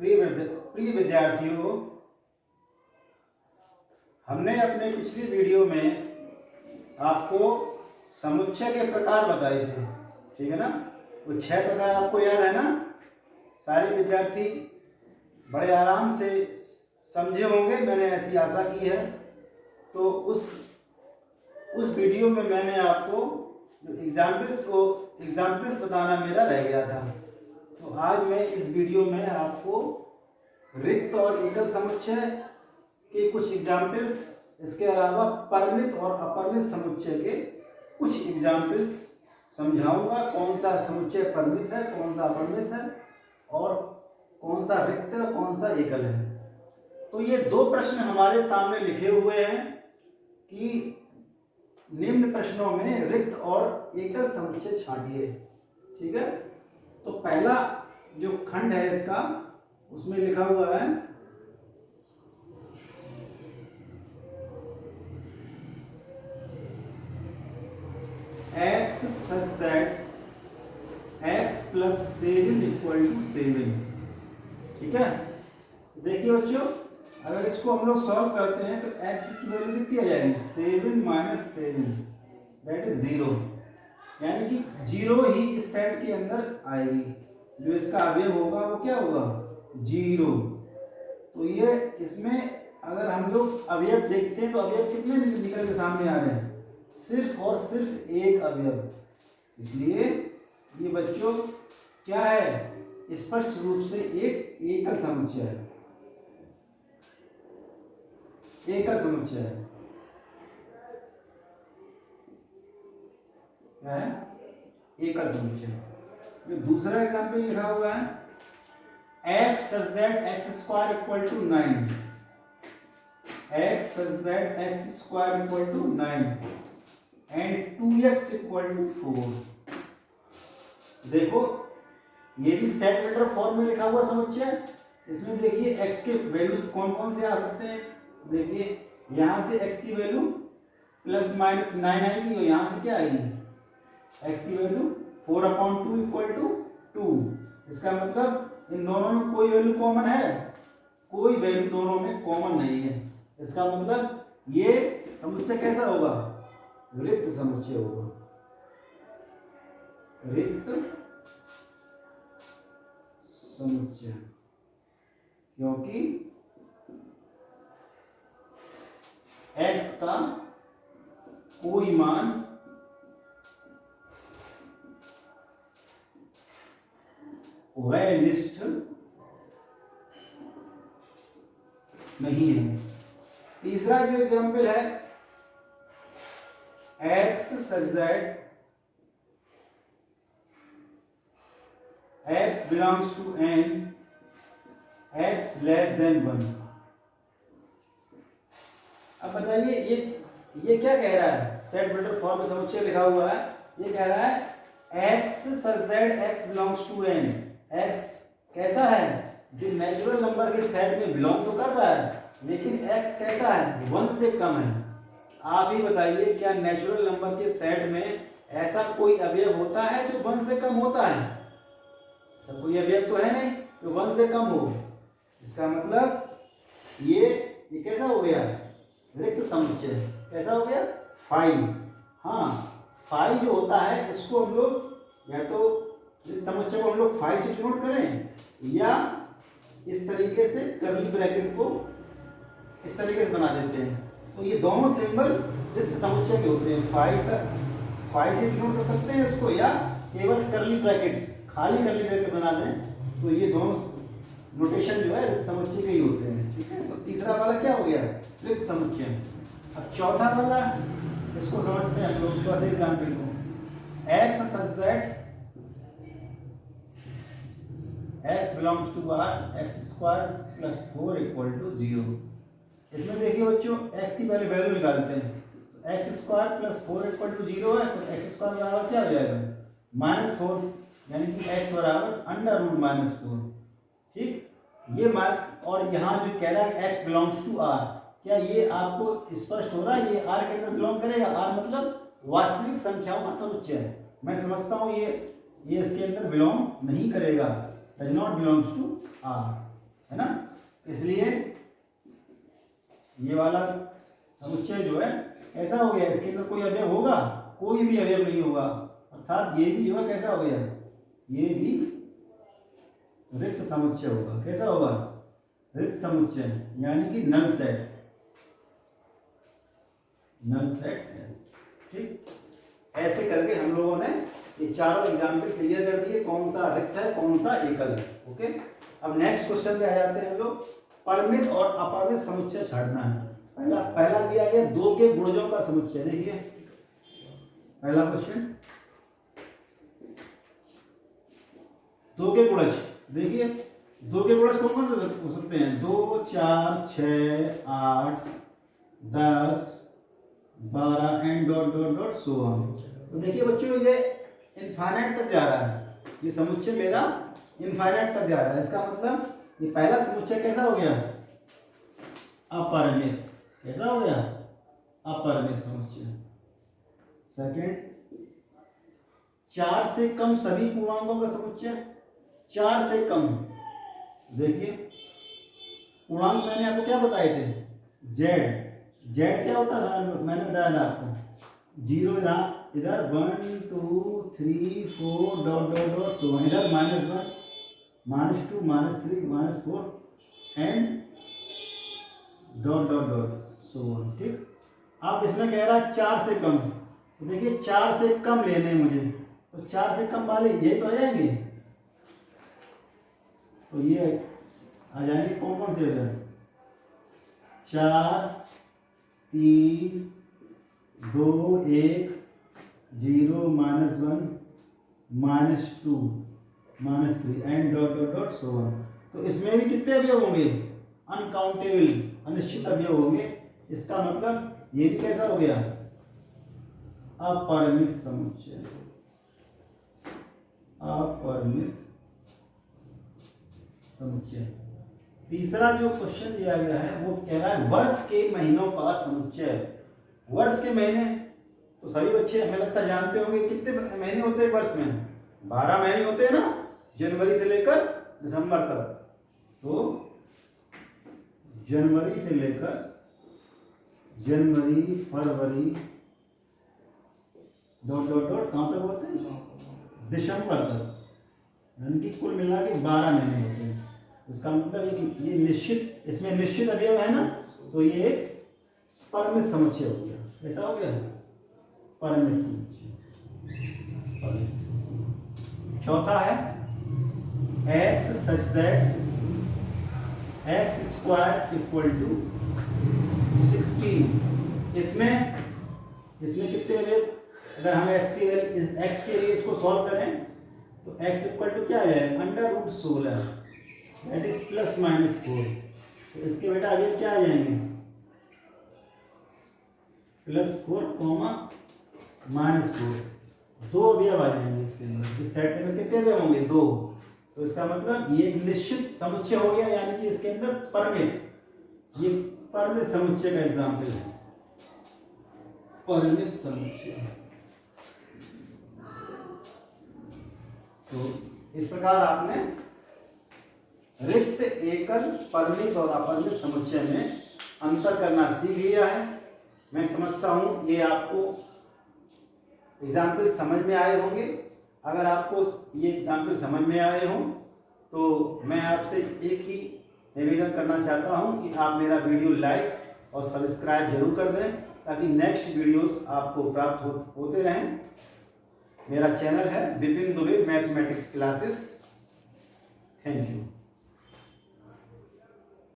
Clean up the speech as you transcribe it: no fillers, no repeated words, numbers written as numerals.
प्रिय विद्यार्थियों, हमने अपने पिछली वीडियो में आपको समुच्चय के प्रकार बताए थे, ठीक है ना। वो 6 प्रकार आपको याद है ना। सारे विद्यार्थी बड़े आराम से समझे होंगे, मैंने ऐसी आशा की है। तो उस वीडियो में मैंने आपको जो एग्जाम्पल्स बताना मेरा रह गया था। तो आज मैं इस वीडियो में आपको रिक्त और एकल समुच्चय के कुछ एग्जाम्पल्स, इसके अलावा परिमित और अपरिमित समुच्चय के कुछ एग्जाम्पल्स समझाऊंगा। कौन सा समुच्चय परिमित है, कौन सा अपरिमित है, और कौन सा रिक्त है, कौन सा एकल है। तो ये 2 प्रश्न हमारे सामने लिखे हुए हैं कि निम्न प्रश्नों में रिक्त और एकल समुच्चय छांटिए, ठीक है। तो पहला जो खंड है इसका, उसमें लिखा हुआ है x such that x plus 7 equal to 7, ठीक है। देखिए बच्चों, अगर इसको हम लोग सॉल्व करते हैं तो x की वैल्यू कितनी आ जाएगी, 7 - 7 दैट इज 0, यानी कि 0 ही इस सेट के अंदर आएगी। जो इसका अवयव होगा वो क्या होगा, 0। तो ये इसमें अगर हम लोग अवयव देखते हैं तो अवयव कितने निकल के सामने आ रहे हैं, सिर्फ और सिर्फ एक अवयव। इसलिए ये बच्चों क्या है, स्पष्ट रूप से एक एकल समुच्चय है, एकल समुच्चय है। क्या है, एकल समुच्चय। जो दूसरा एग्जाम्पल लिखा हुआ है x such that x square equal to 9, x such that x square equal to 9 and 2x equal to 4। देखो ये भी सेट वेक्टर फॉर्म में लिखा हुआ समुच्चय। इसमें देखिए x के वैल्यूज कौन कौन से आ सकते हैं। देखिए यहाँ से x की वैल्यू ±9 आएगी और यहाँ से क्या आएगी, x की वैल्यू 4/2 इक्वल टू 2। इसका मतलब इन दोनों में कोई वैल्यू कॉमन है, कोई वैल्यू दोनों में कॉमन नहीं है। इसका मतलब ये समुच्चय कैसा होगा, रिक्त समुच्चय होगा, रिक्त समुच्चय, क्योंकि x का कोई मान वैनिष्ठ नहीं है। तीसरा जो एग्जाम्पल है x such that x belongs to n, x less than 1। अब बताइए ये क्या कह रहा है, सेट वेक्टर फॉर्म में समुच्चय लिखा हुआ है। ये कह रहा है x such that x belongs to n, x कैसा है, जो नेचुरल नंबर के सेट में बिलोंग तो कर रहा है, लेकिन x कैसा है, 1 से कम है। आप ही बताइए, क्या नेचुरल नंबर के सेट में ऐसा कोई अवयव होता है जो 1 से कम होता है? ऐसा कोई अवयव तो है नहीं जो 1 से कम हो। इसका मतलब ये कैसा हो गया, रिक्त समुच्चय। कैसा हो गया, फाई। हाँ, फाई जो होता है इसको हम लोग या तो इस समुच्चय को हम लोग फाई से डिनोट करें, या इस तरीके से कर्ली ब्रैकेट को इस तरीके से बना देते हैं। तो ये दोनों सिंबल रिक्त समुच्चय के होते हैं। फाई से डिनोट कर सकते हैं इसको, या केवल कर्ली ब्रैकेट, खाली कर्ली ब्रैकेट बना दें। तो ये दोनों नोटेशन जो है रिक्त समुच्चय के ही होते हैं, ठीक है। तो तीसरा वाला क्या हो गया, रिक्त समुच्चय। अब चौथा वाला, इसको समझते हैं हम लोग, चौथे एग्जाम्पल को। x such that x belongs to r, x square plus 4 equal to 0। इसमें देखिए बच्चों, x की पहले वैल्यू निकालते हैं। तो x square plus 4 equal to 0 है, तो x स्क्वायर बराबर क्या हो जाएगा, -4, यानी कि x बराबर √-4, ठीक। ये मान, और यहाँ जो कह रहा है x बिलोंग्स टू r, क्या ये आपको स्पष्ट हो रहा है, ये r के अंदर बिलोंग करेगा। r मतलब वास्तविक संख्याओं का समुच्चय है। मैं समझता हूँ ये इसके अंदर बिलोंग नहीं करेगा, does not belongs to r। है ना। इसलिए ये वाला समुच्चय जो है कैसा हो गया, इसके अंदर कोई अवयव होगा, कोई भी अवयव नहीं होगा, अर्थात ये भी जो है कैसा हो गया, ये भी रिक्त समुच्चय होगा। कैसा होगा, रिक्त समुच्चय, यानी कि नल सेट, नल सेट है। ठीक, ऐसे करके हम लोगों ने ये चारों एग्जाम्पल क्लियर कर दिए, कौन सा रिक्त है कौन सा एकल है। ओके, अब नेक्स्ट क्वेश्चन पे आ जाते हैं हम लोग। परिमित और अपरिमित समुच्चय छाड़ना है। पहला दिया गया दो के गुणजों का समुच्चय। देखिए पहला क्वेश्चन, दो के गुणज। देखिए दो के गुणज कौन कौन से हो सकते हैं, 2, 4, 6, 8, 10, 12 and dot dot dot so on. तो देखिए बच्चों ये इनफाइनाइट तक जा रहा है, ये समुच्चय मेरा इनफाइनाइट तक जा रहा है। इसका मतलब ये पहला समुच्चय कैसा हो गया, अपरिमित। कैसा हो गया, अपरिमित समुच्चय। सेकंड, 4 से कम सभी पूर्णांकों का समुच्चय, 4 से कम। देखिए पूर्णांक मैंने आपको क्या बताए थे, जेड। जेड क्या होता था, मैंने बताया था आपको, 0 इधर 1 2 3 4 डॉट डॉट डॉट सो इधर -1 -2 -3 -4 and dot dot dot so on. ठीक, अब इसमें कह रहा है 4 से कम। तो देखिए 4 से कम लेने हैं मुझे, तो 4 से कम वाले ये तो आ जाएंगे, तो ये आ जाएंगे कौन कौन से इधर, 4 3 2 1 0 -1 -2 -3 and dot dot dot so on. तो इसमें भी कितने अवयव होंगे, अनकाउंटेबल, अनिश्चित अवयव होंगे। इसका मतलब ये भी कैसा हो गया, अपरिमित समुच्चय, अपरिमित समुच्चय। तीसरा जो क्वेश्चन दिया गया है वो कह रहा है वर्ष के महीनों का समुच्चय। वर्ष के महीने तो सभी बच्चे हमें लगता जानते होंगे, कितने महीने होते हैं वर्ष में, 12 महीने होते हैं ना, जनवरी से लेकर दिसंबर तक। तो जनवरी से लेकर जनवरी फरवरी डॉट डॉट डॉट कहाँ तक होते हैं, दिसंबर तक, यानी कि कुल मिला के 12 महीने होते हैं। इसका मतलब है कि ये निश्चित, इसमें निश्चित अवयव है ना, तो ये एक परिमित समुच्चय हो गया। ऐसा हो गया परिमित समुच्चय। चौथा है x such that x square equal to 16। इसमें कितने अवयव, अगर हम x के लिए इसको सॉल्व करें तो x इक्वल टू क्या है, √16 दैट इज +-4। तो इसके बेटा अवयव क्या आ जाएंगे, +4, -4, 2 अवयव आ जाएंगे इसके अंदर। इस सेट में कितने अवयव होंगे, 2। तो इसका मतलब ये निश्चित समुच्चय हो गया, यानी कि इसके अंदर परिमित, ये परिमित समुच्चय का एग्जाम्पल है, परिमित समुच्चय। तो इस प्रकार आपने रिक्त, एकल, परिमित और अपरिमित समुच्चय में अंतर करना सीख लिया है। मैं समझता हूँ ये आपको एग्जाम्पल समझ में आए होंगे। अगर आपको ये एग्जाम्पल समझ में आए हों तो मैं आपसे एक ही निवेदन करना चाहता हूँ कि आप मेरा वीडियो लाइक और सब्सक्राइब जरूर कर दें, ताकि नेक्स्ट वीडियोस आपको प्राप्त होते रहें। मेरा चैनल है Vipin Dubey mathematics classes. Thank you.